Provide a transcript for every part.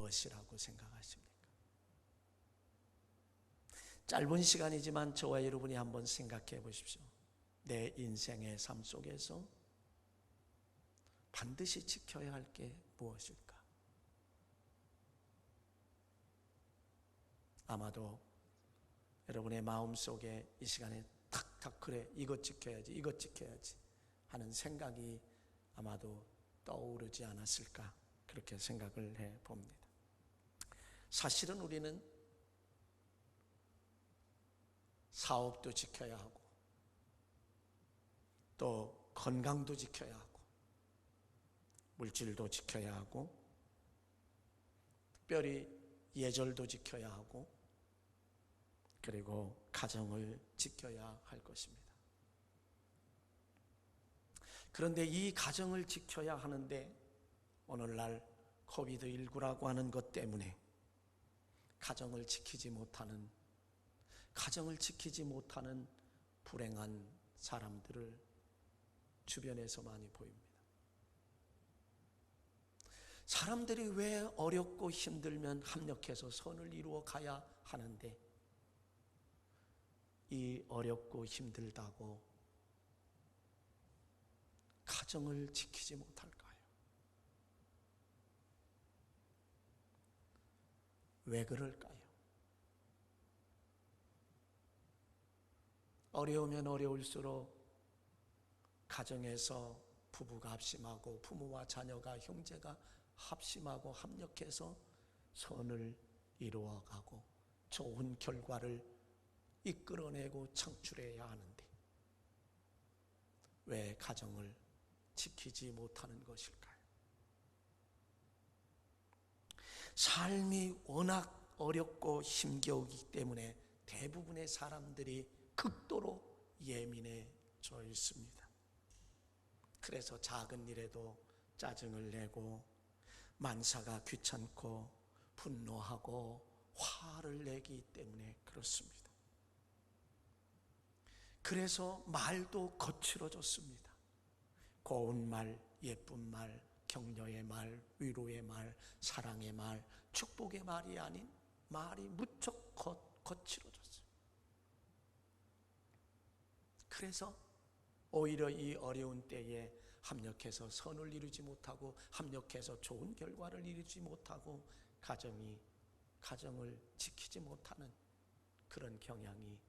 무엇이라고 생각하십니까? 짧은 시간이지만 저와 여러분이 한번 생각해 보십시오. 내 인생의 삶 속에서 반드시 지켜야 할 게 무엇일까? 아마도 여러분의 마음속에 이 시간에 탁탁 그래 이것 지켜야지 이것 지켜야지 하는 생각이 아마도 떠오르지 않았을까 그렇게 생각을 해봅니다. 사실은 우리는 사업도 지켜야 하고 또 건강도 지켜야 하고 물질도 지켜야 하고 특별히 예절도 지켜야 하고 그리고 가정을 지켜야 할 것입니다. 그런데 이 가정을 지켜야 하는데 오늘날 코비드19라고 하는 것 때문에 가정을 지키지 못하는 불행한 사람들을 주변에서 많이 보입니다. 사람들이 왜 어렵고 힘들면 합력해서 선을 이루어 가야 하는데 이 어렵고 힘들다고 가정을 지키지 못할까요? 왜 그럴까요? 어려우면 어려울수록 가정에서 부부가 합심하고 부모와 자녀가 형제가 합심하고 합력해서 선을 이루어가고 좋은 결과를 이끌어내고 창출해야 하는데 왜 가정을 지키지 못하는 것일까요? 삶이 워낙 어렵고 힘겨우기 때문에 대부분의 사람들이 극도로 예민해져 있습니다. 그래서 작은 일에도 짜증을 내고 만사가 귀찮고 분노하고 화를 내기 때문에 그렇습니다. 그래서 말도 거칠어졌습니다. 고운 말, 예쁜 말, 격려의 말, 위로의 말, 사랑의 말, 축복의 말이 아닌 말이 무척 거칠어졌어요. 그래서 오히려 이 어려운 때에 합력해서 선을 이루지 못하고 합력해서 좋은 결과를 이루지 못하고 가정을 지키지 못하는 그런 경향이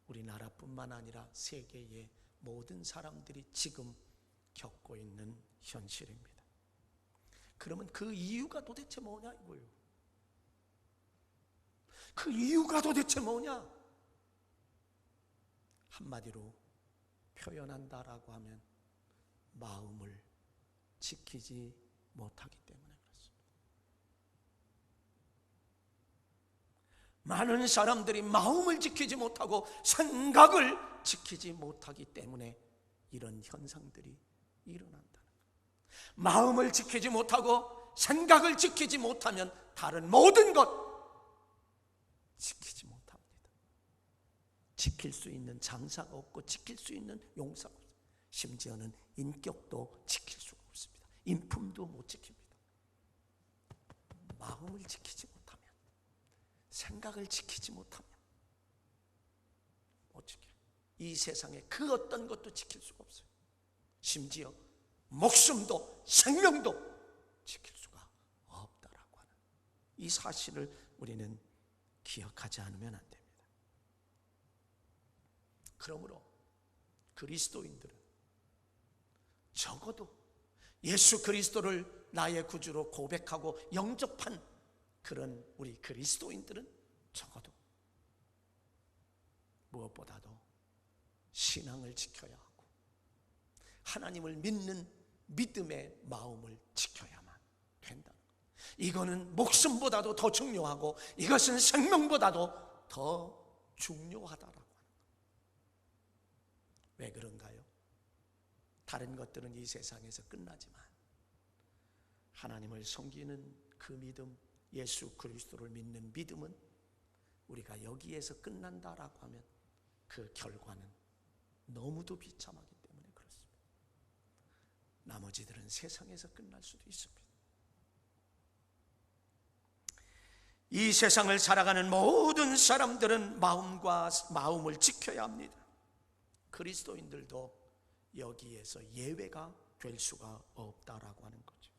우리나라뿐만 아니라 세계의 모든 사람들이 지금 겪고 있는 현실입니다. 그러면 그 이유가 도대체 뭐냐 이거예요. 그 이유가 도대체 뭐냐? 한마디로 표현한다라고 하면 마음을 지키지 못하기 때문에 그렇습니다. 많은 사람들이 마음을 지키지 못하고 생각을 지키지 못하기 때문에 이런 현상들이 일어난다는 거예요. 마음을 지키지 못하고 생각을 지키지 못하면 다른 모든 것 지키지 못합니다. 지킬 수 있는 장사가 없고 지킬 수 있는 용사가 없습니다. 심지어는 인격도 지킬 수가 없습니다. 인품도 못 지킵니다. 마음을 지키지 못하면, 생각을 지키지 못하면 못 지켜요. 이 세상에 그 어떤 것도 지킬 수가 없어요. 심지어 목숨도 생명도 지킬 수가 없다라고 하는 이 사실을 우리는 기억하지 않으면 안 됩니다. 그러므로 그리스도인들은 적어도 예수 그리스도를 나의 구주로 고백하고 영접한 그런 우리 그리스도인들은 적어도 무엇보다도 신앙을 지켜야 하고 하나님을 믿는 믿음의 마음을 지켜야만 된다는 거예요. 이거는 목숨보다도 더 중요하고 이것은 생명보다도 더 중요하다라고 하는 거예요. 왜 그런가요? 다른 것들은 이 세상에서 끝나지만 하나님을 섬기는 그 믿음, 예수 그리스도를 믿는 믿음은 우리가 여기에서 끝난다라고 하면 그 결과는 너무도 비참하기 때문에 그렇습니다. 나머지들은 세상에서 끝날 수도 있습니다. 이 세상을 살아가는 모든 사람들은 마음을 지켜야 합니다. 그리스도인들도 여기에서 예외가 될 수가 없다라고 하는 거죠.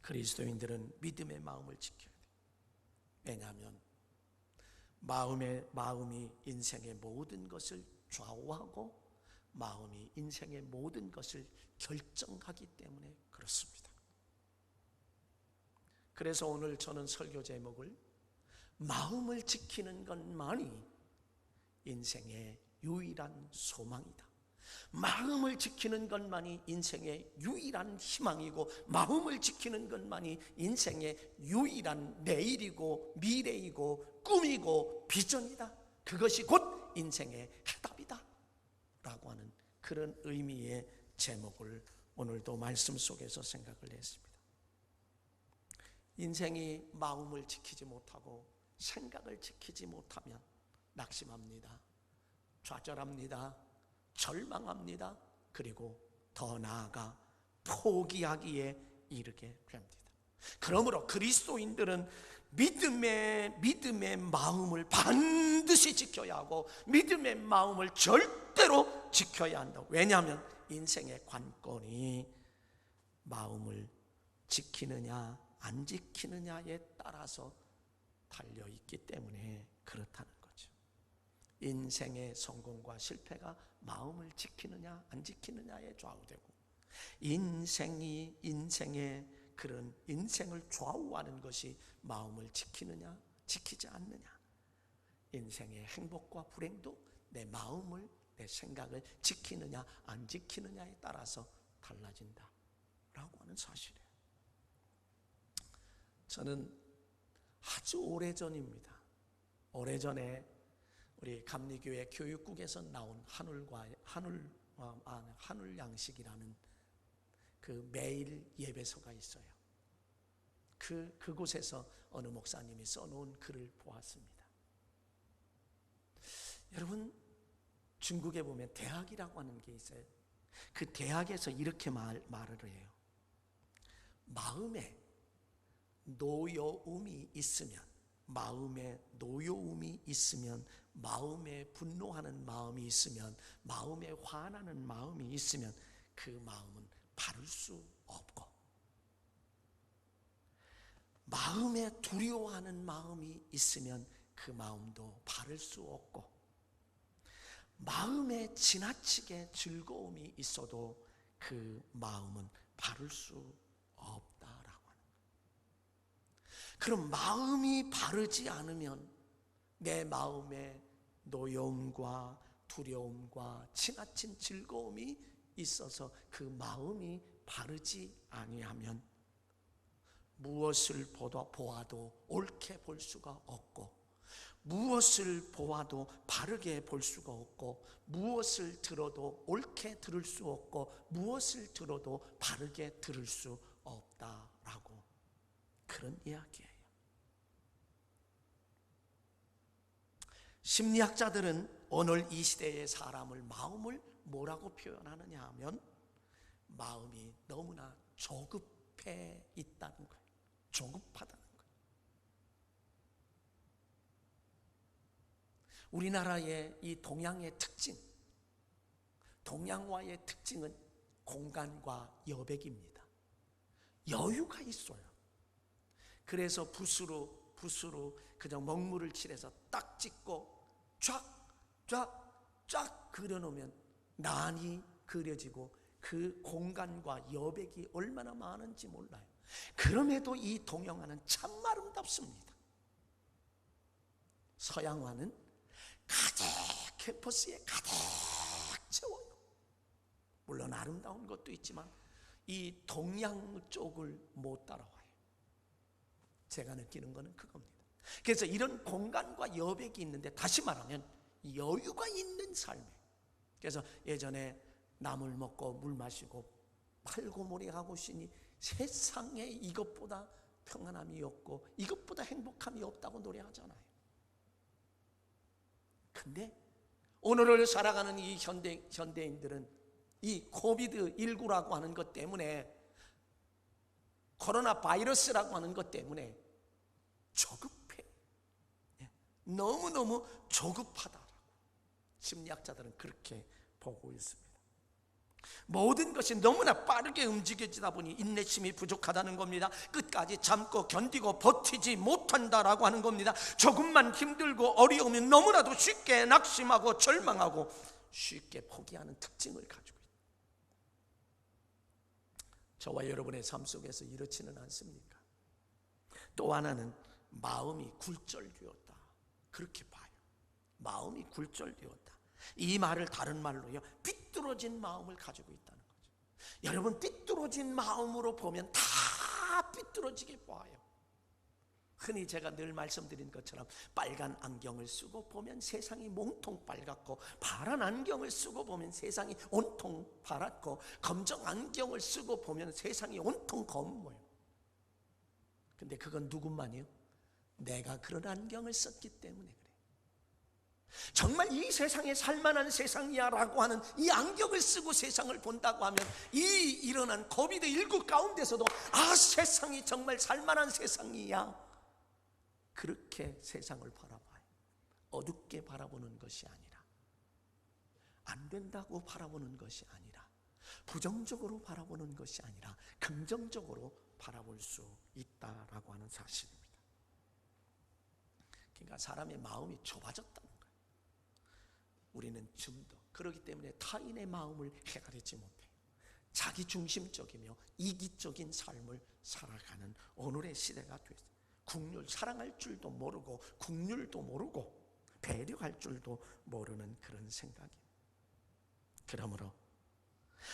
그리스도인들은 믿음의 마음을 지켜야 돼요. 왜냐하면 마음이 인생의 모든 것을 좌우하고 마음이 인생의 모든 것을 결정하기 때문에 그렇습니다. 그래서 오늘 저는 설교 제목을 마음을 지키는 것만이 인생의 유일한 소망이다. 마음을 지키는 것만이 인생의 유일한 희망이고 마음을 지키는 것만이 인생의 유일한 내일이고 미래이고 꿈이고 비전이다. 그것이 곧 인생의 해답이다 라고 하는 그런 의미의 제목을 오늘도 말씀 속에서 생각을 했습니다. 인생이 마음을 지키지 못하고 생각을 지키지 못하면 낙심합니다. 좌절합니다. 절망합니다. 그리고 더 나아가 포기하기에 이르게 됩니다. 그러므로 그리스도인들은 믿음의 마음을 반드시 지켜야 하고 믿음의 마음을 절대로 지켜야 한다. 왜냐하면 인생의 관건이 마음을 지키느냐 안 지키느냐에 따라서 달려있기 때문에 그렇다는 거죠. 인생의 성공과 실패가 마음을 지키느냐 안 지키느냐에 좌우되고 인생의 그런 인생을 좌우하는 것이 마음을 지키느냐 지키지 않느냐. 인생의 행복과 불행도 내 마음을 내 생각을 지키느냐 안 지키느냐에 따라서 달라진다 라고 하는 사실이에요. 저는 아주 오래전입니다. 오래전에 우리 감리교회 교육국에서 나온 한울 양식이라는 그 매일 예배서가 있어요. 그곳에서 어느 목사님이 써놓은 글을 보았습니다. 여러분, 중국에 보면 대학이라고 하는 게 있어요. 그 대학에서 이렇게 말을 해요. 마음에 노여움이 있으면, 마음에 분노하는 마음이 있으면, 마음에 화나는 마음이 있으면 그 마음은 바를 수 없고, 마음에 두려워하는 마음이 있으면 그 마음도 바를 수 없고, 마음에 지나치게 즐거움이 있어도 그 마음은 바를 수 없다라고 하는 거예요. 그럼 마음이 바르지 않으면 내 마음에 노여움과 두려움과 지나친 즐거움이 있어서 그 마음이 바르지 아니하면 무엇을 보아도 옳게 볼 수가 없고, 무엇을 보아도 바르게 볼 수가 없고, 무엇을 들어도 옳게 들을 수 없고, 무엇을 들어도 바르게 들을 수 없다라고 그런 이야기예요. 심리학자들은 오늘 이 시대의 사람을 마음을 뭐라고 표현하느냐 하면 마음이 너무나 조급해 있다는 거예요. 조급하다는 거예요. 우리나라의 이 동양의 특징, 동양화의 특징은 공간과 여백입니다. 여유가 있어요. 그래서 붓으로 그냥 먹물을 칠해서 딱 찍고 쫙 그려놓으면 난이 그려지고 그 공간과 여백이 얼마나 많은지 몰라요. 그럼에도 이 동양화는 참 아름답습니다. 서양화는 가득 캔버스에 가득 채워요. 물론 아름다운 것도 있지만 이 동양 쪽을 못 따라와요. 제가 느끼는 것은 그겁니다. 그래서 이런 공간과 여백이 있는데, 다시 말하면 여유가 있는 삶이에요. 그래서 예전에 나물 먹고 물 마시고 팔고모리하고 쉬니 세상에 이것보다 평안함이 없고 이것보다 행복함이 없다고 노래하잖아요. 근데 오늘을 살아가는 이 현대인들은 이 코비드19라고 하는 것 때문에, 코로나 바이러스라고 하는 것 때문에 조급해. 너무너무 조급하다라고 심리학자들은 그렇게 보고 있습니다. 모든 것이 너무나 빠르게 움직여지다 보니 인내심이 부족하다는 겁니다. 끝까지 참고 견디고 버티지 못한다라고 하는 겁니다. 조금만 힘들고 어려우면 너무나도 쉽게 낙심하고 절망하고 쉽게 포기하는 특징을 가지고 있다. 저와 여러분의 삶 속에서 이렇지는 않습니까? 또 하나는 마음이 굴절되었다, 그렇게 봐요. 마음이 굴절되었다. 이 말을 다른 말로요, 삐뚤어진 마음을 가지고 있다는 거죠. 여러분, 삐뚤어진 마음으로 보면 다 삐뚤어지게 봐요. 흔히 제가 늘 말씀드린 것처럼 빨간 안경을 쓰고 보면 세상이 몽통 빨갛고, 파란 안경을 쓰고 보면 세상이 온통 파랗고, 검정 안경을 쓰고 보면 세상이 온통 검어요. 근데 그건 누구만이요? 내가 그런 안경을 썼기 때문에 그래요. 정말 이 세상에 살만한 세상이야 라고 하는 이 안경을 쓰고 세상을 본다고 하면, 이 일어난 코비드19 가운데서도 세상이 정말 살만한 세상이야, 그렇게 세상을 바라봐요. 어둡게 바라보는 것이 아니라, 안 된다고 바라보는 것이 아니라, 부정적으로 바라보는 것이 아니라 긍정적으로 바라볼 수 있다라고 하는 사실입니다. 그러니까 사람의 마음이 좁아졌다는 거예요. 우리는 좀 더 그렇기 때문에 타인의 마음을 헤아리지 못해요. 자기중심적이며 이기적인 삶을 살아가는 오늘의 시대가 됐어요. 국률, 사랑할 줄도 모르고 국률도 모르고 배려할 줄도 모르는 그런 생각이에요. 그러므로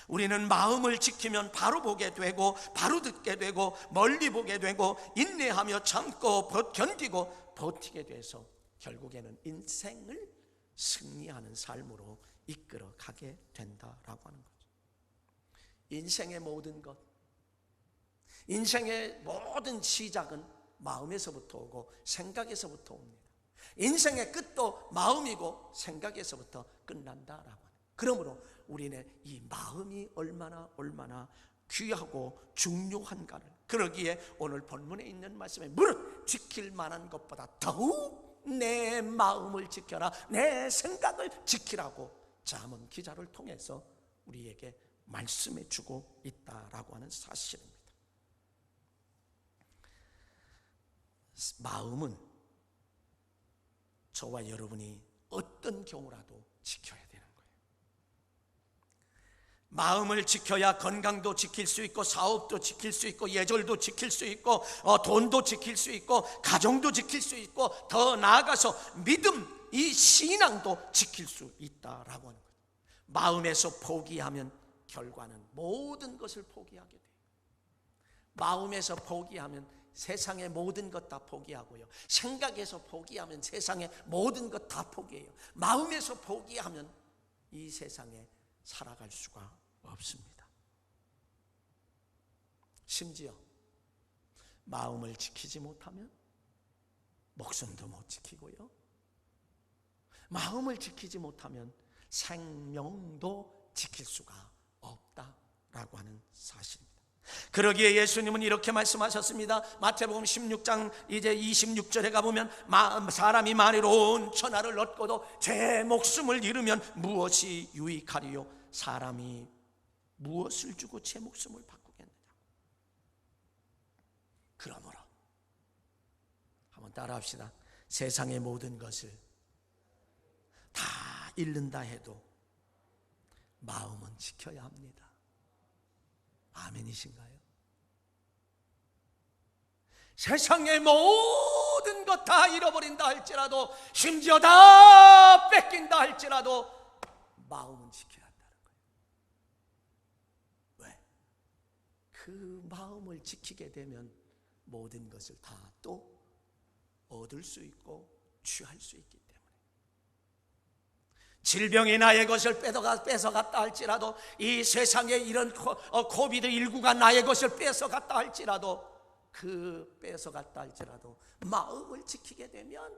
우리는 마음을 지키면 바로 보게 되고, 바로 듣게 되고, 멀리 보게 되고, 인내하며 참고 견디고 버티게 돼서 결국에는 인생을 승리하는 삶으로 이끌어 가게 된다라고 하는 거죠. 인생의 모든 것, 인생의 모든 시작은 마음에서부터 오고 생각에서부터 옵니다. 인생의 끝도 마음이고 생각에서부터 끝난다라고 하는. 그러므로 우리는 이 마음이 얼마나 귀하고 중요한가를, 그러기에 오늘 본문에 있는 말씀에 무릇 지킬 만한 것보다 더욱 내 마음을 지켜라, 내 생각을 지키라고 잠언 기자를 통해서 우리에게 말씀해 주고 있다라고 하는 사실입니다. 마음은 저와 여러분이 어떤 경우라도 지켜야 되는 거예요. 마음을 지켜야 건강도 지킬 수 있고, 사업도 지킬 수 있고, 예절도 지킬 수 있고, 돈도 지킬 수 있고, 가정도 지킬 수 있고, 더 나아가서 믿음, 이 신앙도 지킬 수 있다라고 하는 거예요. 마음에서 포기하면 결과는 모든 것을 포기하게 돼요. 마음에서 포기하면 세상의 모든 것 다 포기하고요, 생각에서 포기하면 세상의 모든 것 다 포기해요. 마음에서 포기하면 이 세상에 살아갈 수가 없습니다. 심지어 마음을 지키지 못하면 목숨도 못 지키고요, 마음을 지키지 못하면 생명도 지킬 수가 없다라고 하는 사실입니다. 그러기에 예수님은 이렇게 말씀하셨습니다. 마태복음 16장 이제 26절에 가보면, 사람이 만일 온 천하를 얻고도 제 목숨을 잃으면 무엇이 유익하리요? 사람이 무엇을 주고 제 목숨을 바꾸겠느냐? 그러므로 한번 따라합시다. 세상의 모든 것을 다 잃는다 해도 마음은 지켜야 합니다. 아멘이신가요? 세상의 모든 것 다 잃어버린다 할지라도, 심지어 다 뺏긴다 할지라도 마음은 지켜야 한다는 거예요. 왜? 그 마음을 지키게 되면 모든 것을 다 또 얻을 수 있고 취할 수 있기 때문에. 질병이 나의 것을 뺏어갔다 할지라도, 이 세상에 이런 코비드19가 나의 것을 뺏어갔다 할지라도, 그 뺏어갔다 할지라도 마음을 지키게 되면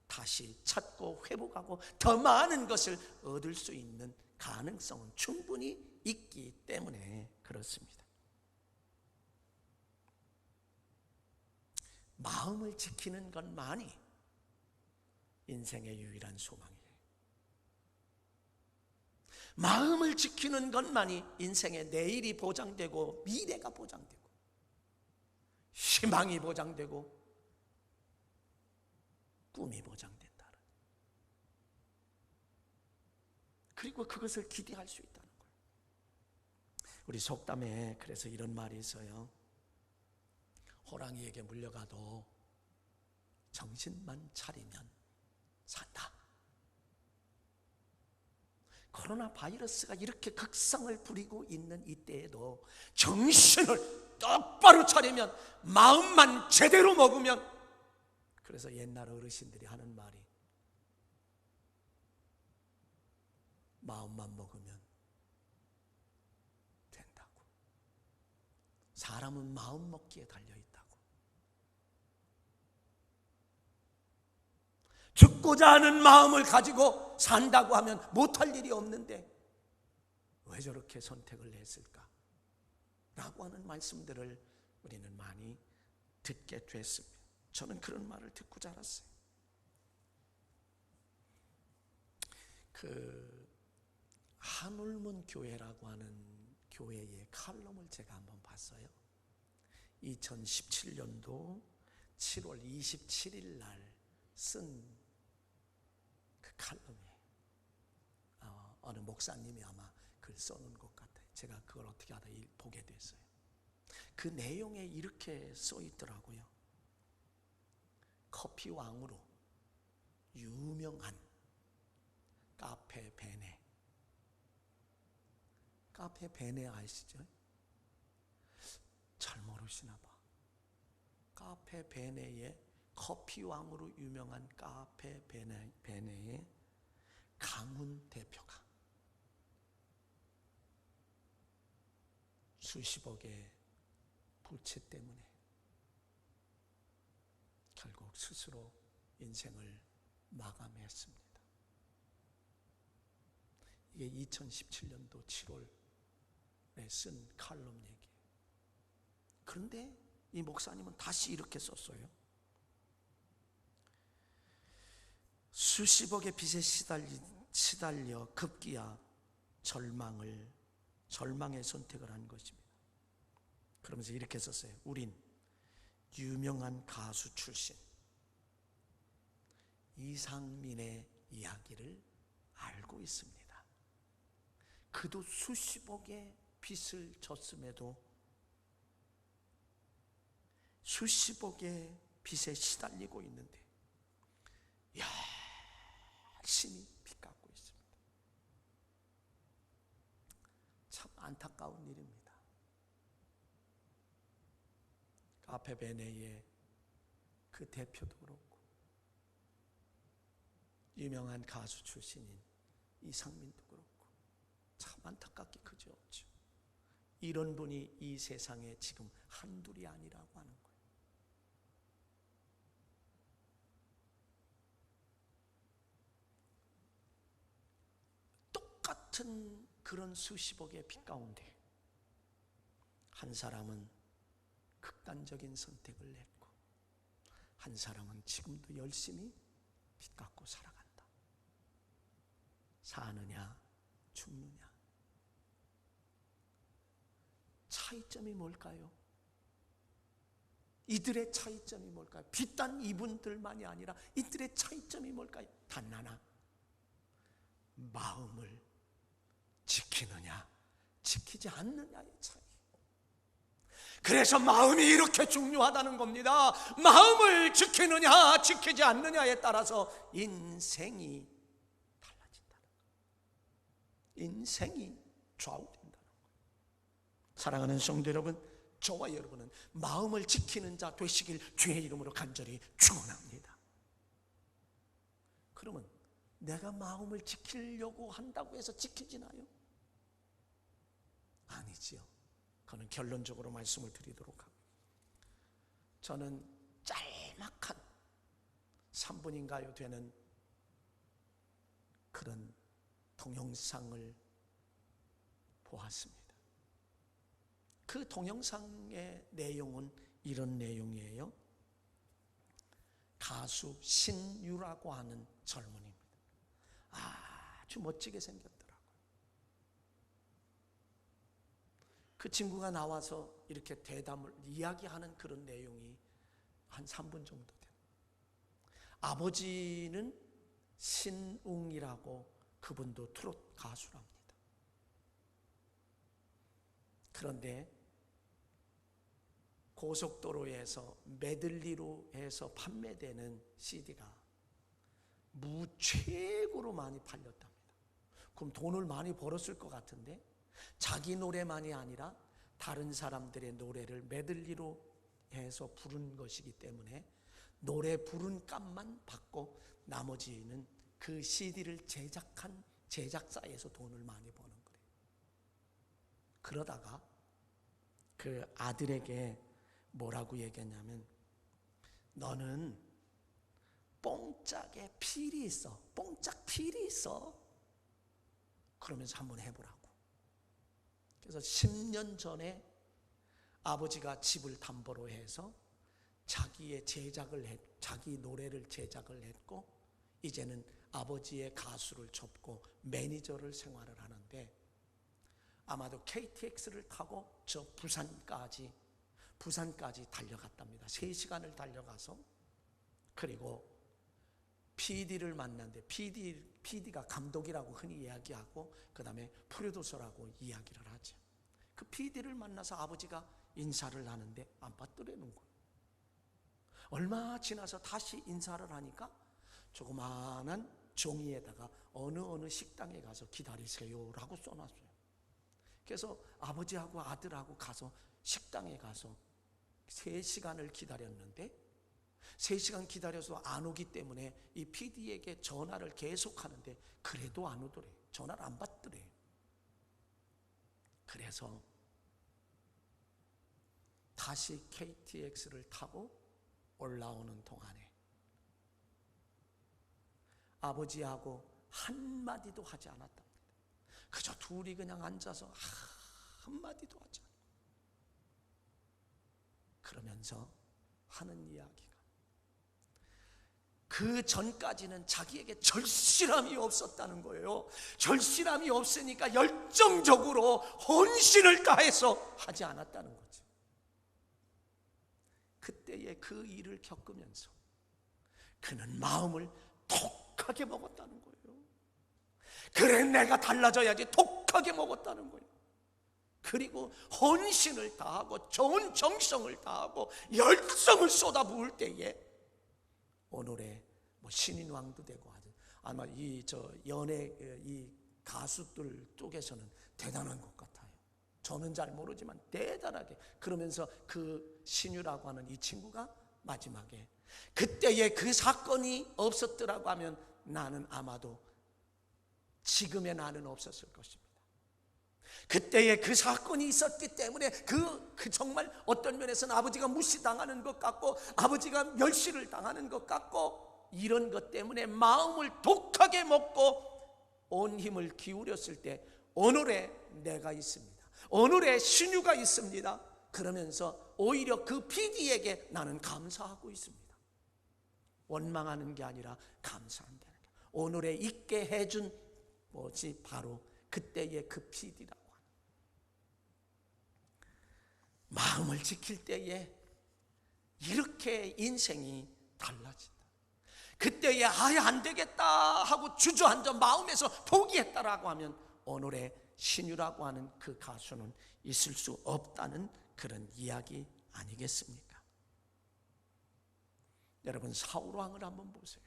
다시 찾고 회복하고 더 많은 것을 얻을 수 있는 가능성은 충분히 있기 때문에 그렇습니다. 마음을 지키는 것만이 인생의 유일한 소망이에요. 마음을 지키는 것만이 인생의 내일이 보장되고 미래가 보장되고 희망이 보장되고 꿈이 보장된다. 그리고 그것을 기대할 수 있다는 거예요. 우리 속담에 그래서 이런 말이 있어요. 호랑이에게 물려가도 정신만 차리면 산다. 코로나 바이러스가 이렇게 극성을 부리고 있는 이때에도 정신을 똑바로 차리면, 마음만 제대로 먹으면, 그래서 옛날 어르신들이 하는 말이 마음만 먹으면 된다고. 사람은 마음 먹기에 달려있다고. 죽고자 하는 마음을 가지고 산다고 하면 못할 일이 없는데 왜 저렇게 선택을 했을까? 라고 하는 말씀들을 우리는 많이 듣게 됐습니다. 저는 그런 말을 듣고 자랐어요. 한울문 교회라고 하는 교회의 칼럼을 제가 한번 봤어요. 2017년도 7월 27일 날 쓴 그 칼럼이에요. 어느 목사님이 아마 글 써놓은 것 같아요. 제가 그걸 어떻게 하다 보게 됐어요. 그 내용에 이렇게 써 있더라고요. 커피 왕으로 유명한 카페 베네. 카페 베네 아시죠? 잘 모르시나 봐. 카페 베네의 커피 왕으로 유명한 카페 베네의 강훈 대표가 수십억의 부채 때문에 결국 스스로 인생을 마감했습니다. 이게 2017년도 7월에 쓴 칼럼 얘기예요. 그런데 이 목사님은 다시 이렇게 썼어요. 수십억의 빚에 시달려 급기야 절망의 선택을 한 것입니다. 그러면서 이렇게 썼어요. 우린 유명한 가수 출신 이상민의 이야기를 알고 있습니다. 그도 수십억의 빚을 졌음에도 수십억의 빚에 시달리고 있는데 열심히 빚 갚고 있습니다. 참 안타까운 일입니다. 카페 베네의 그 대표도 그렇고 유명한 가수 출신인 이상민도 그렇고 참 안타깝게 그지없죠. 이런 분이 이 세상에 지금 한둘이 아니라고 하는 거예요. 똑같은 그런 수십억의 빚 가운데 한 사람은 극단적인 선택을 했고 한 사람은 지금도 열심히 빚 갚고 살아간다. 사느냐 죽느냐. 차이점이 뭘까요? 이들의 차이점이 뭘까요? 빚단 이분들만이 아니라 이들의 차이점이 뭘까요? 단 하나, 마음을 지키느냐 지키지 않느냐의 차이. 그래서 마음이 이렇게 중요하다는 겁니다. 마음을 지키느냐 지키지 않느냐에 따라서 인생이 달라진다는 거예요. 인생이 좌우된다는 거예요. 사랑하는 성도 여러분, 저와 여러분은 마음을 지키는 자 되시길 주의 이름으로 간절히 축원합니다. 그러면 내가 마음을 지키려고 한다고 해서 지켜지나요? 아니지요. 그는 결론적으로 말씀을 드리도록 합니다. 저는 짤막한 3분인가요 되는 그런 동영상을 보았습니다. 그 동영상의 내용은 이런 내용이에요. 가수 신유라고 하는 젊은이입니다. 아주 멋지게 생겼더라고요. 그 친구가 나와서 이렇게 대담을 이야기하는 그런 내용이 한 3분 정도 됩니다. 아버지는 신웅이라고, 그분도 트로트 가수랍니다. 그런데 고속도로에서 메들리로 해서 판매되는 CD가 무최고로 많이 팔렸답니다. 그럼 돈을 많이 벌었을 것 같은데, 자기 노래만이 아니라 다른 사람들의 노래를 메들리로 해서 부른 것이기 때문에 노래 부른 값만 받고 나머지는 그 CD를 제작한 제작사에서 돈을 많이 버는 거예요. 그러다가 그 아들에게 뭐라고 얘기했냐면, 너는 뽕짝에 필이 있어. 뽕짝 필이 있어. 그러면서 한번 해보라고. 그래서 10년 전에 아버지가 집을 담보로 해서 자기 노래를 제작을 했고, 이제는 아버지의 가수를 접고 매니저를 생활을 하는데, 아마도 KTX를 타고 저 부산까지 달려갔답니다. 3시간을 달려가서, 그리고 PD를 만났는데 PD가 감독이라고 흔히 이야기하고 그 다음에 프로듀서라고 이야기를 하죠. 그 PD를 만나서 아버지가 인사를 하는데 안 받더라는 거예요. 얼마 지나서 다시 인사를 하니까 조그마한 종이에다가 어느 식당에 가서 기다리세요라고 써놨어요. 그래서 아버지하고 아들하고 가서 식당에 가서 3시간을 기다렸는데, 3시간 기다려서 안 오기 때문에 이 PD에게 전화를 계속 하는데 그래도 안 오더래. 전화를 안 받더래. 그래서 다시 KTX를 타고 올라오는 동안에 아버지하고 한마디도 하지 않았답니다. 그저 둘이 그냥 앉아서 한마디도 하지 않고, 그러면서 하는 이야기가, 그 전까지는 자기에게 절실함이 없었다는 거예요. 절실함이 없으니까 열정적으로 헌신을 다해서 하지 않았다는 거죠. 그때의 그 일을 겪으면서 그는 마음을 독하게 먹었다는 거예요. 그래, 내가 달라져야지 독하게 먹었다는 거예요. 그리고 헌신을 다하고 좋은 정성을 다하고 열정을 쏟아부을 때에 오늘의 신인왕도 되고 하죠. 아마 이 가수들 쪽에서는 대단한 것 같아요. 저는 잘 모르지만 대단하게. 그러면서 그 신유라고 하는 이 친구가 마지막에, 그때에 그 사건이 없었더라고 하면 나는 아마도 지금의 나는 없었을 것입니다. 그때에 그 사건이 있었기 때문에 그 정말 어떤 면에서는 아버지가 무시당하는 것 같고 아버지가 멸시를 당하는 것 같고, 이런 것 때문에 마음을 독하게 먹고 온 힘을 기울였을 때 오늘의 내가 있습니다. 오늘의 신유가 있습니다. 그러면서 오히려 그 PD에게 나는 감사하고 있습니다. 원망하는 게 아니라 감사한다는 게, 오늘의 있게 해준 것이 바로 그때의 그 PD라고 하는, 마음을 지킬 때에 이렇게 인생이 달라진다. 그때에 아예 안 되겠다 하고 주저앉아 마음에서 포기했다라고 하면 오늘의 신유라고 하는 그 가수는 있을 수 없다는 그런 이야기 아니겠습니까? 여러분, 사울왕을 한번 보세요.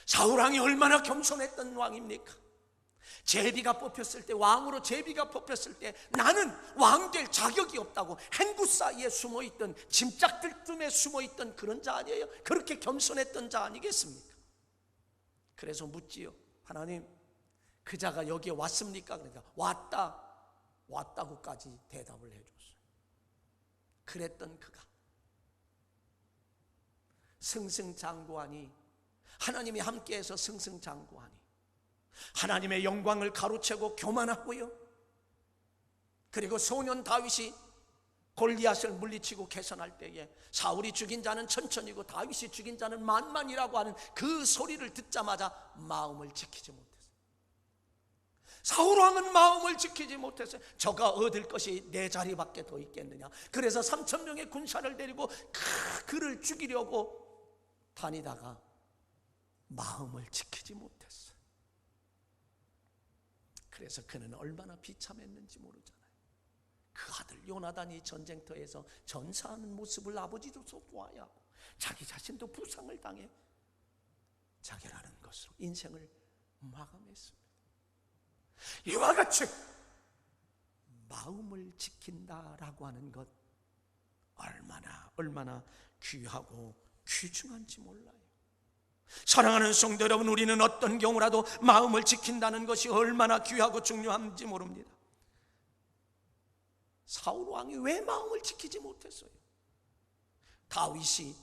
사울왕이 얼마나 겸손했던 왕입니까? 제비가 뽑혔을 때, 왕으로 제비가 뽑혔을 때 나는 왕 될 자격이 없다고 행구 사이에 숨어있던, 짐짝들 틈에 숨어있던 그런 자 아니에요? 그렇게 겸손했던 자 아니겠습니까? 그래서 묻지요. 하나님, 그 자가 여기에 왔습니까? 그러니까 왔다고까지 대답을 해줬어요. 그랬던 그가 승승장구하니, 하나님이 함께해서 승승장구하니 하나님의 영광을 가로채고 교만하고요, 그리고 소년 다윗이 골리앗을 물리치고 개선할 때에 사울이 죽인 자는 천천이고 다윗이 죽인 자는 만만이라고 하는 그 소리를 듣자마자 마음을 지키지 못했어요. 사울왕은 마음을 지키지 못했어요. 저가 얻을 것이 내 자리밖에 더 있겠느냐. 그래서 3,000명의 군사를 데리고 그를 죽이려고 다니다가 마음을 지키지 못했어요. 그래서 그는 얼마나 비참했는지 모르잖아요. 그 아들 요나단이 전쟁터에서 전사하는 모습을 아버지로서 보아야 하고 자기 자신도 부상을 당해 자결하는 것으로 인생을 마감했습니다. 이와 같이 마음을 지킨다라고 하는 것 얼마나 귀하고 귀중한지 몰라요. 사랑하는 성도 여러분, 우리는 어떤 경우라도 마음을 지킨다는 것이 얼마나 귀하고 중요한지 모릅니다. 사울 왕이 왜 마음을 지키지 못했어요? 다윗의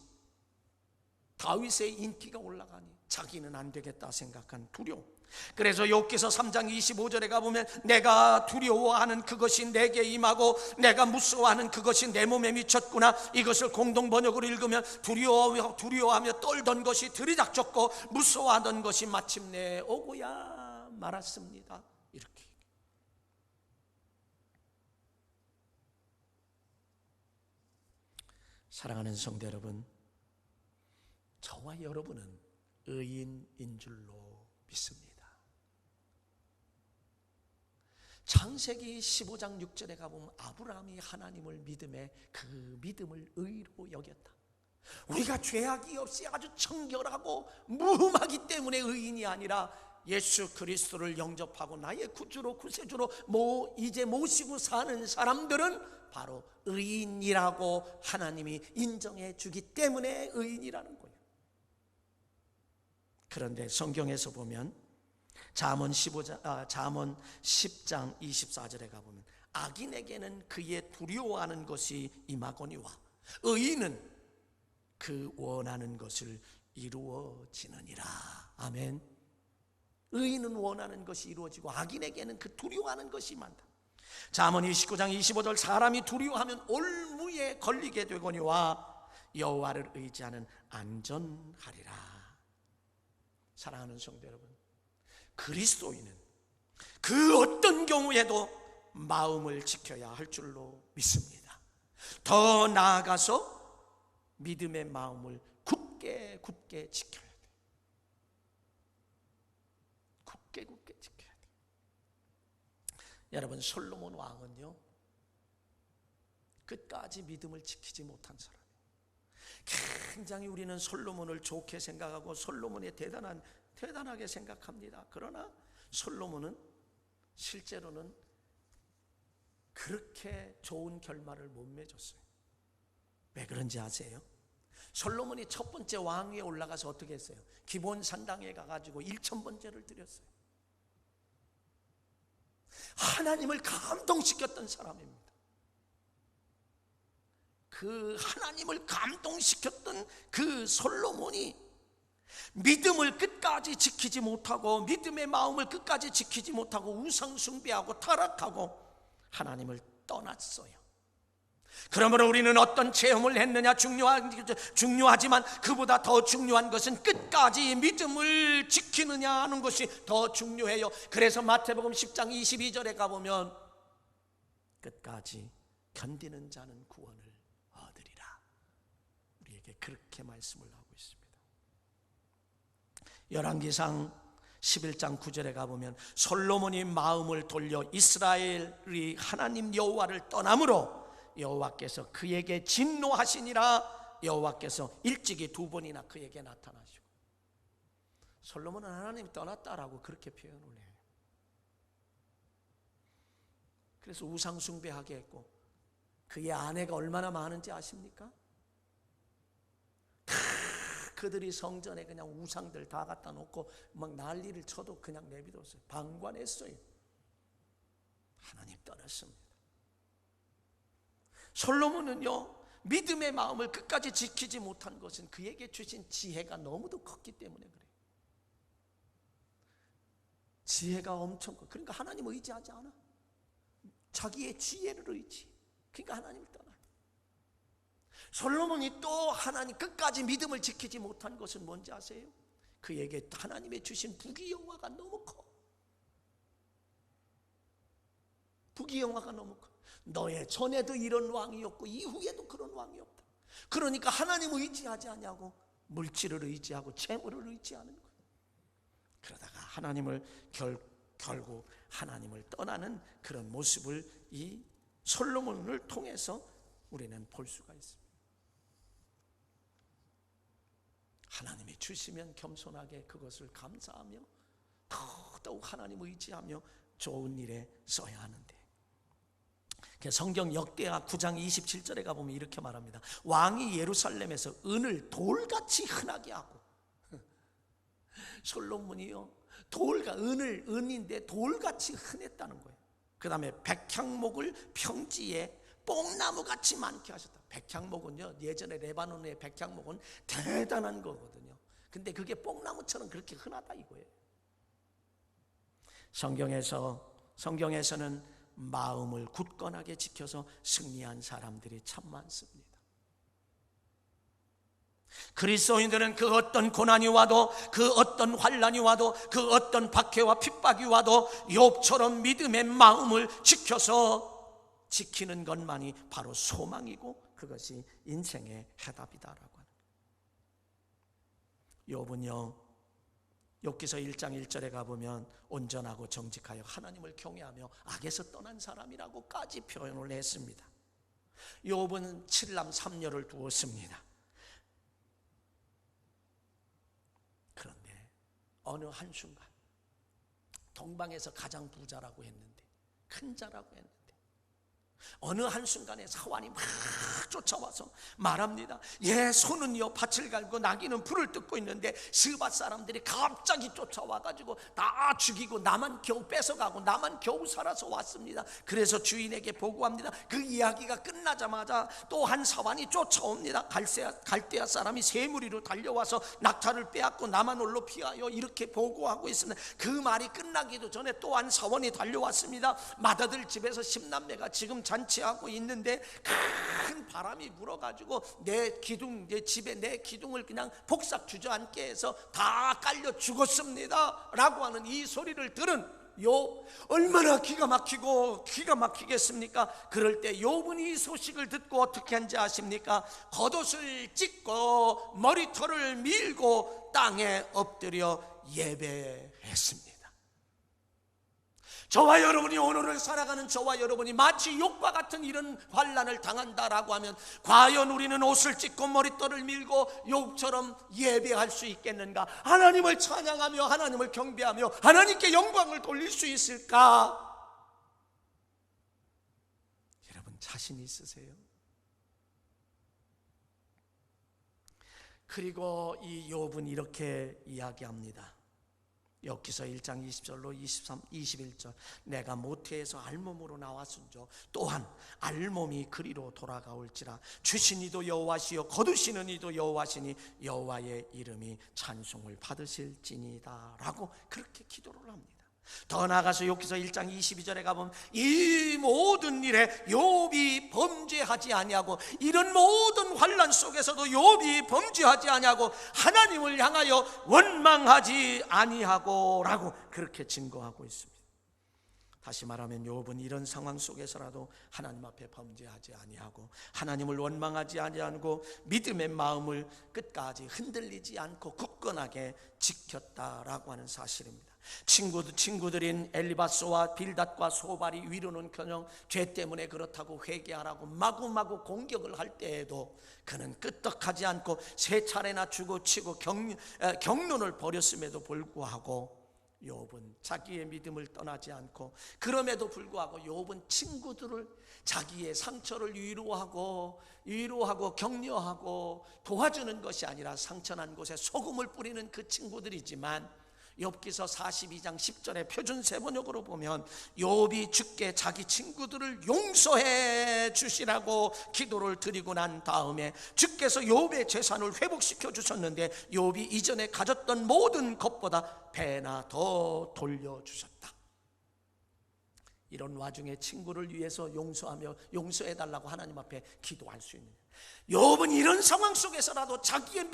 인기가 올라가니 자기는 안 되겠다 생각한 두려움. 그래서 욥기서 3장 25절에 가보면 내가 두려워하는 그것이 내게 임하고 내가 무서워하는 그것이 내 몸에 미쳤구나. 이것을 공동 번역으로 읽으면 두려워하며 떨던 것이 들이닥쳤고 무서워하던 것이 마침내 오고야 말았습니다. 이렇게. 사랑하는 성도 여러분, 저와 여러분은 의인인 줄로 믿습니다. 창세기 15장 6절에 가보면 아브라함이 하나님을 믿음에 그 믿음을 의로 여겼다. 우리가 죄악이 없이 아주 청결하고 무흠하기 때문에 의인이 아니라 예수 그리스도를 영접하고 나의 구주로 구세주로 이제 모시고 사는 사람들은 바로 의인이라고 하나님이 인정해 주기 때문에 의인이라는 거예요. 그런데 성경에서 보면 잠언 10장 24절에 가보면 악인에게는 그의 두려워하는 것이 임하거니와 의인은 그 원하는 것을 이루어지느니라. 아멘. 의인은 원하는 것이 이루어지고 악인에게는 그 두려워하는 것이 많다. 잠언 29장 25절 사람이 두려워하면 올무에 걸리게 되거니와 여호와를 의지하는 안전하리라. 사랑하는 성도 여러분, 그리스도인은 그 어떤 경우에도 마음을 지켜야 할 줄로 믿습니다. 더 나아가서 믿음의 마음을 굳게 지켜야 돼요. 굳게 지켜야 돼요. 여러분, 솔로몬 왕은요 끝까지 믿음을 지키지 못한 사람이에요. 굉장히 우리는 솔로몬을 좋게 생각하고 솔로몬이 대단하게 생각합니다. 그러나 솔로몬은 실제로는 그렇게 좋은 결말을 못 맺었어요. 왜 그런지 아세요? 솔로몬이 첫 번째 왕위에 올라가서 어떻게 했어요? 기본 산당에 가가지고 1,000번제를 드렸어요. 하나님을 감동시켰던 사람입니다. 그 하나님을 감동시켰던 그 솔로몬이 믿음을 끝까지 지키지 못하고 믿음의 마음을 끝까지 지키지 못하고 우상 숭배하고 타락하고 하나님을 떠났어요. 그러므로 우리는 어떤 체험을 했느냐 중요하지만 그보다 더 중요한 것은 끝까지 믿음을 지키느냐 하는 것이 더 중요해요. 그래서 마태복음 10장 22절에 가보면 끝까지 견디는 자는 구원을 얻으리라. 우리에게 그렇게 말씀을 하고 있습니다. 열왕기상 11장 9절에 가보면 솔로몬이 마음을 돌려 이스라엘이 하나님 여호와를 떠남으로 여호와께서 그에게 진노하시니라. 여호와께서 일찍이 2번이나 그에게 나타나시고, 솔로몬은 하나님이 떠났다라고 그렇게 표현을 해요. 그래서 우상 숭배하게 했고, 그의 아내가 얼마나 많은지 아십니까? 그들이 성전에 그냥 우상들 다 갖다 놓고 막 난리를 쳐도 그냥 내비뒀어요. 방관했어요. 하나님 떠났습니다. 솔로몬은요 믿음의 마음을 끝까지 지키지 못한 것은 그에게 주신 지혜가 너무도 컸기 때문에 그래요. 지혜가 엄청 커. 그러니까 하나님 의지하지 않아. 자기의 지혜를 의지. 그러니까 하나님을 떠나요. 솔로몬이 또 하나님 끝까지 믿음을 지키지 못한 것은 뭔지 아세요? 그에게 하나님의 주신 부귀영화가 너무 커. 부귀영화가 너무 커. 너의 전에도 이런 왕이었고 이후에도 그런 왕이 없다. 그러니까 하나님을 의지하지 않냐고 물질을 의지하고 재물을 의지하는 거예요. 그러다가 하나님을 결국 하나님을 떠나는 그런 모습을 이 솔로몬을 통해서 우리는 볼 수가 있습니다. 하나님이 주시면 겸손하게 그것을 감사하며 더더욱 하나님을 의지하며 좋은 일에 써야 하는데, 성경 역대하 9장 27절에 가보면 이렇게 말합니다. 왕이 예루살렘에서 은을 돌같이 흔하게 하고, 솔로몬이요 은인데 돌같이 흔했다는 거예요. 그 다음에 백향목을 평지에 뽕나무같이 많게 하셨다. 백향목은요, 예전에 레바논의 백향목은 대단한 거거든요. 근데 그게 뽕나무처럼 그렇게 흔하다 이거예요. 성경에서는 마음을 굳건하게 지켜서 승리한 사람들이 참 많습니다. 그리스도인들은 그 어떤 고난이 와도, 그 어떤 환난이 와도, 그 어떤 박해와 핍박이 와도 욥처럼 믿음의 마음을 지키는 것만이 바로 소망이고 그것이 인생의 해답이다라고 하는. 욥은요, 욥기서 1장 1절에 가보면 온전하고 정직하여 하나님을 경외하며 악에서 떠난 사람이라고까지 표현을 했습니다. 욥은 7남 3녀를 두었습니다. 그런데 어느 한순간 동방에서 가장 부자라고 했는데, 큰 자라고 했는데, 어느 한순간에 사환이 막 쫓아와서 말합니다. 손은요 밭을 갈고 나귀는 풀을 뜯고 있는데 스밧 사람들이 갑자기 쫓아와가지고 다 죽이고 나만 겨우 뺏어가고 나만 겨우 살아서 왔습니다. 그래서 주인에게 보고합니다. 그 이야기가 끝나자마자 또 한 사환이 쫓아옵니다. 갈대아 사람이 세 무리로 달려와서 낙타를 빼앗고 나만 홀로 피하여 이렇게 보고하고 있습니다. 그 말이 끝나기도 전에 또 한 사원이 달려왔습니다. 맏아들 집에서 10남매가 지금 잔치하고 있는데 큰 바람이 불어가지고 내 집에 내 기둥을 그냥 폭삭 주저앉게 해서 다 깔려 죽었습니다 라고 하는 이 소리를 들은 욥, 얼마나 기가 막히겠습니까? 그럴 때 욥은 이 소식을 듣고 어떻게 한지 아십니까? 겉옷을 찢고 머리털을 밀고 땅에 엎드려 예배했습니다. 저와 여러분이 오늘을 살아가는 저와 여러분이 마치 욥과 같은 이런 환난을 당한다라고 하면 과연 우리는 옷을 찢고 머리털을 밀고 욥처럼 예배할 수 있겠는가? 하나님을 찬양하며 하나님을 경배하며 하나님께 영광을 돌릴 수 있을까? 여러분 자신 있으세요? 그리고 이 욥은 이렇게 이야기합니다. 욥기서 1장 20절로 21절 내가 모태에서 알몸으로 나왔은저 또한 알몸이 그리로 돌아가올지라 주신 이도 여호와시요 거두시는 이도 여호와시니 여호와의 이름이 찬송을 받으실지니이다 라고 그렇게 기도를 합니다. 더 나아가서 욥기서 1장 22절에 가보면 이 모든 일에 욥이 범죄하지 아니하고 이런 모든 환난 속에서도 욥이 범죄하지 아니하고 하나님을 향하여 원망하지 아니하고 라고 그렇게 증거하고 있습니다. 다시 말하면 욥은 이런 상황 속에서라도 하나님 앞에 범죄하지 아니하고 하나님을 원망하지 아니하고 믿음의 마음을 끝까지 흔들리지 않고 굳건하게 지켰다라고 하는 사실입니다. 친구들인 엘리바스와 빌닷과 소발이 위로는커녕 죄 때문에 그렇다고 회개하라고 마구마구 공격을 할 때에도 그는 끄떡하지 않고 세 차례나 주고 치고 경륜을 벌였음에도 불구하고 욥은 자기의 믿음을 떠나지 않고, 그럼에도 불구하고 욥은 친구들을 자기의 상처를 위로하고 격려하고 도와주는 것이 아니라 상처난 곳에 소금을 뿌리는 그 친구들이지만, 욥기서 42장 10절의 표준 세번역으로 보면 욥이 주께 자기 친구들을 용서해 주시라고 기도를 드리고 난 다음에 주께서 욥의 재산을 회복시켜 주셨는데 욥이 이전에 가졌던 모든 것보다 배나 더 돌려주셨다. 이런 와중에 친구를 위해서 용서해달라고 하나님 앞에 기도할 수 있는, 욥은 이런 상황 속에서라도 자기의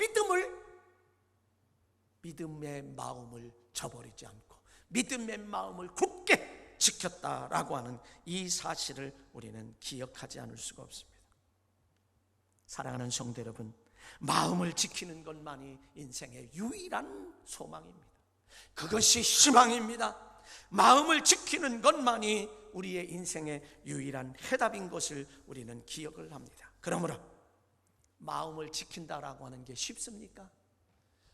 믿음의 마음을 저버리지 않고 믿음의 마음을 굳게 지켰다라고 하는 이 사실을 우리는 기억하지 않을 수가 없습니다. 사랑하는 성도 여러분, 마음을 지키는 것만이 인생의 유일한 소망입니다. 그것이 희망입니다. 마음을 지키는 것만이 우리의 인생의 유일한 해답인 것을 우리는 기억을 합니다. 그러므로 마음을 지킨다라고 하는 게 쉽습니까?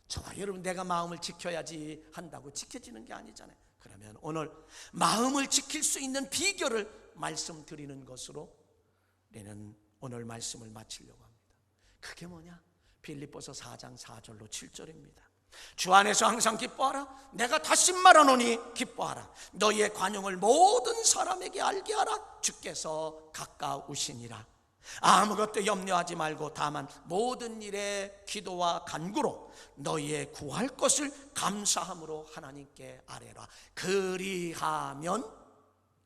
저와 여러분, 내가 마음을 지켜야지 한다고 지켜지는 게 아니잖아요. 그러면 오늘 마음을 지킬 수 있는 비결을 말씀드리는 것으로 우리는 오늘 말씀을 마치려고 합니다. 그게 뭐냐? 빌립보서 4장 4절로 7절입니다. 주 안에서 항상 기뻐하라. 내가 다시 말하노니 기뻐하라. 너희의 관용을 모든 사람에게 알게 하라. 주께서 가까우시니라. 아무것도 염려하지 말고 다만 모든 일에 기도와 간구로 너희의 구할 것을 감사함으로 하나님께 아뢰라. 그리하면,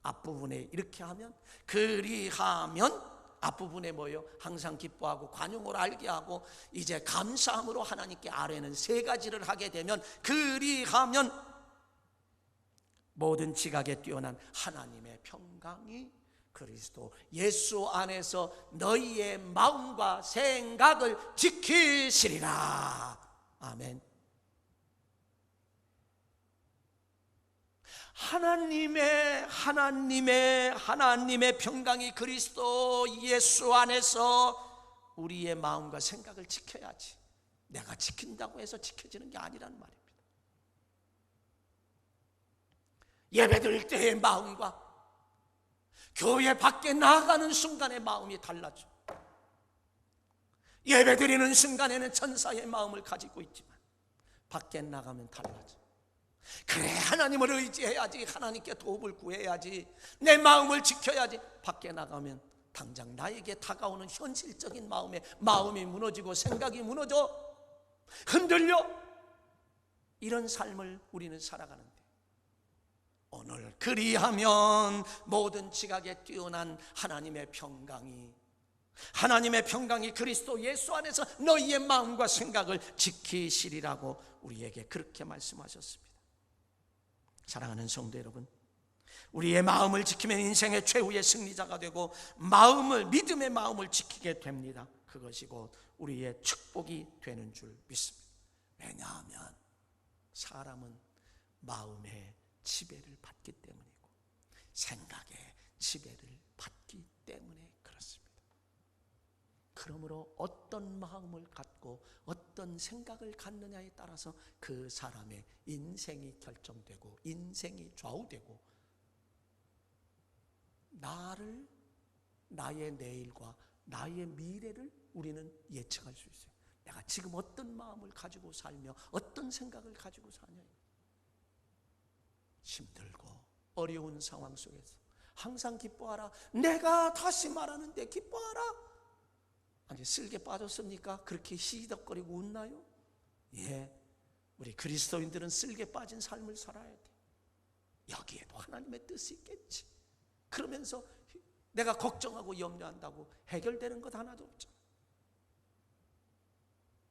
앞부분에 이렇게 하면, 그리하면, 앞부분에 뭐예요? 항상 기뻐하고 관용으로 알게 하고 이제 감사함으로 하나님께 아뢰는 세 가지를 하게 되면, 그리하면 모든 지각에 뛰어난 하나님의 평강이 그리스도 예수 안에서 너희의 마음과 생각을 지키시리라. 아멘. 하나님의 평강이 그리스도 예수 안에서 우리의 마음과 생각을 지켜야지, 내가 지킨다고 해서 지켜지는 게 아니라는 말입니다. 예배드릴 때의 마음과 교회 밖에 나아가는 순간의 마음이 달라져. 예배드리는 순간에는 천사의 마음을 가지고 있지만 밖에 나가면 달라져. 그래, 하나님을 의지해야지, 하나님께 도움을 구해야지, 내 마음을 지켜야지. 밖에 나가면 당장 나에게 다가오는 현실적인 마음이 무너지고 생각이 무너져 흔들려. 이런 삶을 우리는 살아가는데, 오늘 그리하면 모든 지각에 뛰어난 하나님의 평강이 그리스도 예수 안에서 너희의 마음과 생각을 지키시리라고 우리에게 그렇게 말씀하셨습니다. 사랑하는 성도 여러분, 우리의 마음을 지키면 인생의 최후의 승리자가 되고 믿음의 마음을 지키게 됩니다. 그것이 곧 우리의 축복이 되는 줄 믿습니다. 왜냐하면 사람은 마음의 지배를 받기 때문이고 생각의 지배를 받기 때문에 그렇습니다. 그러므로 어떤 마음을 갖고 어떤 생각을 갖느냐에 따라서 그 사람의 인생이 결정되고 인생이 좌우되고 나의 내일과 나의 미래를 우리는 예측할 수 있어요. 내가 지금 어떤 마음을 가지고 살며 어떤 생각을 가지고 사냐. 힘들고 어려운 상황 속에서 항상 기뻐하라. 내가 다시 말하는데 기뻐하라. 아니, 쓸개 빠졌습니까? 그렇게 시덕거리고 웃나요? 예, 우리 그리스도인들은 쓸개 빠진 삶을 살아야 돼. 여기에도 하나님의 뜻이 있겠지. 그러면서 내가 걱정하고 염려한다고 해결되는 것 하나도 없잖아.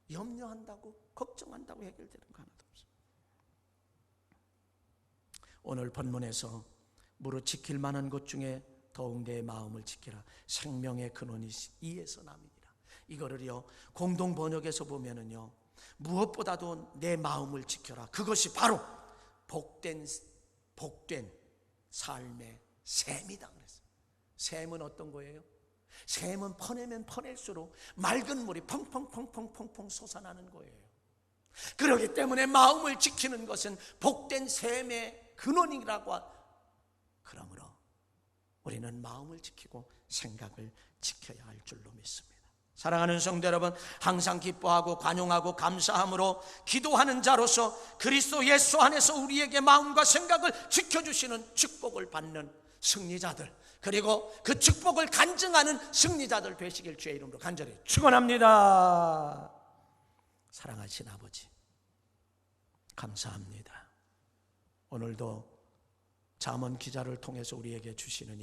염려한다고 걱정한다고 해결되는 거 하나도 없어. 오늘 본문에서 무릇 지킬 만한 것 중에 더욱 내 마음을 지키라. 생명의 근원이 이에서 남이니라. 이거를요, 공동 번역에서 보면은요, 무엇보다도 내 마음을 지켜라. 그것이 바로 복된 삶의 샘이다 그랬어요. 샘은 어떤 거예요? 샘은 퍼내면 퍼낼수록 맑은 물이 펑펑펑펑펑펑 솟아나는 거예요. 그렇기 때문에 마음을 지키는 것은 복된 샘의 근원이라고. 그러므로 우리는 마음을 지키고 생각을 지켜야 할 줄로 믿습니다. 사랑하는 성도 여러분, 항상 기뻐하고 관용하고 감사함으로 기도하는 자로서 그리스도 예수 안에서 우리에게 마음과 생각을 지켜주시는 축복을 받는 승리자들, 그리고 그 축복을 간증하는 승리자들 되시길 주의 이름으로 간절히 축원합니다. 사랑하신 아버지, 감사합니다. 오늘도 잠언 기자를 통해서 우리에게 주시는